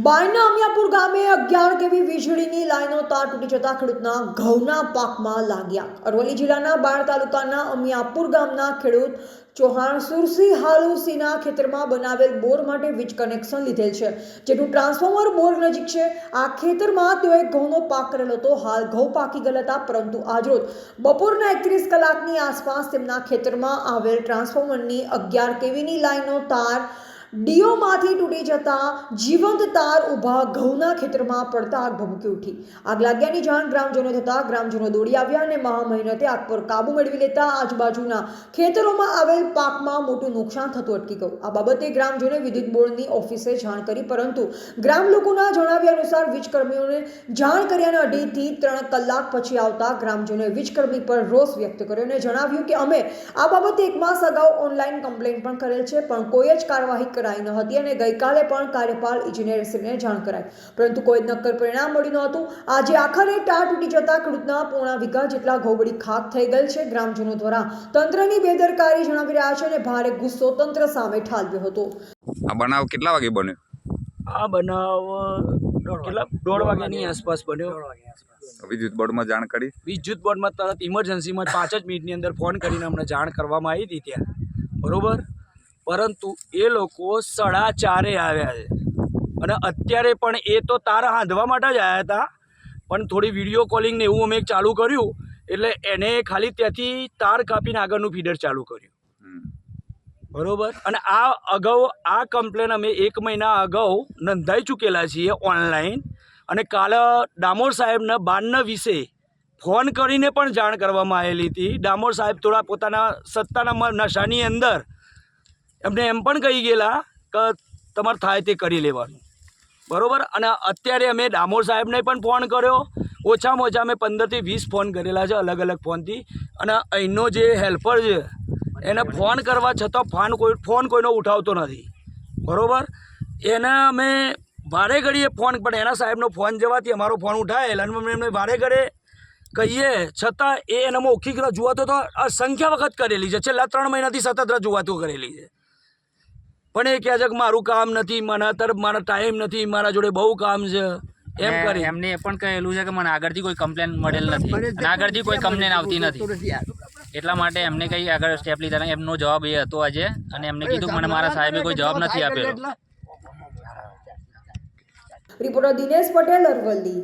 બાયના અમિયાપુર ગામે 11 કેવી વીજળીની લાઈનો તાર તૂટી જતા ખેડૂતના ઘઉંના પાકમાં લાગ્યા। અરવલ્લી જિલ્લાના બાયડ તાલુકાના અમિયાપુર ગામના ખેડૂત ચૌહાણ સુરસિંહ હાલુસિંહના ખેતરમાં બનાવેલ બોર માટે વીજ કનેક્શન લીધેલ છે, જેનું ટ્રાન્સફોર્મર બોર નજીક છે। આ ખેતરમાં તેઓએ ઘઉંનો પાક કરેલો હતો। હાલ ઘઉં પાકી ગયેલા હતા, પરંતુ આજરોજ બપોરના 31 કલાકની આસપાસ તેમના ખેતરમાં આવેલ ટ્રાન્સફોર્મરની 11 કેવીની લાઈનો તાર ડીઓમાંથી તૂટી જતા જીવંત તાર ઊભા ઘઉંના ખેતરમાં પડતા આગ ભભૂકી ઉઠી। આગ લાગ્યાની જાણ ગ્રામજનો થતા ગ્રામજનો દોડી આવ્યા અને મહામહેનતે આગ પર કાબુ મેળવી લેતા આજુબાજુના ખેતરોમાં આવેલ પાકમાં મોટું નુકસાન થતું અટકી ગયું। આ બાબતે ગ્રામજનોએ વિદ્યુત બોર્ડની ઓફિસે જાણ કરી, પરંતુ ગ્રામ લોકોના જણાવ્યા અનુસાર વીજકર્મીઓને જાણ કર્યાના 2 થી 3 કલાક પછી આવતા ગ્રામજનોએ વીજકર્મી પર રોષ વ્યક્ત કર્યો અને જણાવ્યું કે અમે આ બાબતે 1 માસ અગાઉ ઓનલાઈન કમ્પ્લેન્ટ પણ કરેલ છે, પણ કોઈ જ કાર્યવાહી કરાઈ ન હતી અને ગઈકાલે પણ કાર્યપાલ ઇજનેરશ્રીને જાણ કરાઈ, પરંતુ કોઈ નક્કર પરિણામ મળ્યું ન હતું। આજે આખરે તાર તૂટી જતા ખેડૂતના પોણા વીઘા જેટલા ઘઉંબડી ખાક થઈ ગયેલ છે। ગ્રામજનો દ્વારા તંત્રની બેદરકારી જણાવી રહ્યા છે અને ભારે ગુસ્સો તંત્ર સામે ઠાલવ્યો હતો। આ બનાવ કેટલા વાગે બન્યો? આ બનાવ કેટલા 1:30 વાગ્યાની આસપાસ બન્યો। વિદ્યુત બોર્ડમાં જાણ કરી? વિદ્યુત બોર્ડમાં તરત ઇમરજન્સીમાં 5 જ મિનિટની અંદર ફોન કરીને અમને જાણ કરવામાં આવી હતી ત્યાં, બરોબર, પરંતુ એ લોકો 4:30 આવ્યા છે અને અત્યારે પણ એ તો તાર હાંધવા માટે જ આવ્યા હતા, પણ થોડી વિડીયો કોલિંગ ને એવું અમે ચાલુ કર્યું એટલે એને ખાલી ત્યાંથી તાર કાપીને આગળનું ફીડર ચાલુ કર્યું, બરોબર। અને આ અગાઉ આ કમ્પ્લેન અમે 1 મહિના અગાઉ નોંધાઈ ચૂકેલા છીએ ઓનલાઈન, અને કાલે ડામોર સાહેબને 12:20 ફોન કરીને પણ જાણ કરવામાં આવેલી હતી। ડામોર સાહેબ થોડા પોતાના સત્તાના નશાની અંદર એમને એમ પણ કહી ગયેલા કે તમારે થાય તે કરી લેવાનું, બરાબર। અને અત્યારે અમે ડામોર સાહેબને પણ ફોન કર્યો, ઓછામાં ઓછા અમે 15 થી 20 ફોન કરેલા છે અલગ અલગ ફોનથી, અને અહીંનો જે હેલ્પર છે એને ફોન કરવા છતાં ફોન કોઈનો ઉઠાવતો નથી, બરાબર। એને અમે વારે ઘડીએ ફોન, પણ એના સાહેબનો ફોન જવાથી અમારો ફોન ઉઠાવેલ અને અમે એમને વારે ઘડે કહીએ છતાં એ એના મૌખિક રજૂઆતો તો અસંખ્ય વખત કરેલી છે, છેલ્લા 3 મહિનાથી સતત રજૂઆતો કરેલી છે, પણ એ કહે છે કે મારું કામ નથી, મારા ટાઈમ નથી, મારા જોડે બહુ કામ છે એમ કરી। એમને એ પણ કહેલું છે કે મને આગળથી કોઈ કમ્પ્લેન મળેલ નથી અને આગળથી કોઈ કમ્પ્લેન આવતી નથી, એટલા માટે એમને કંઈ આગળ સ્ટેપ લીધા। એમનો જવાબ એ હતો આજે, અને એમને કીધું કે મને મારા સાહેબે કોઈ જવાબ નથી આપેલો। રિપોર્ટર દિનેશ પટેલ, અરવલ્લી।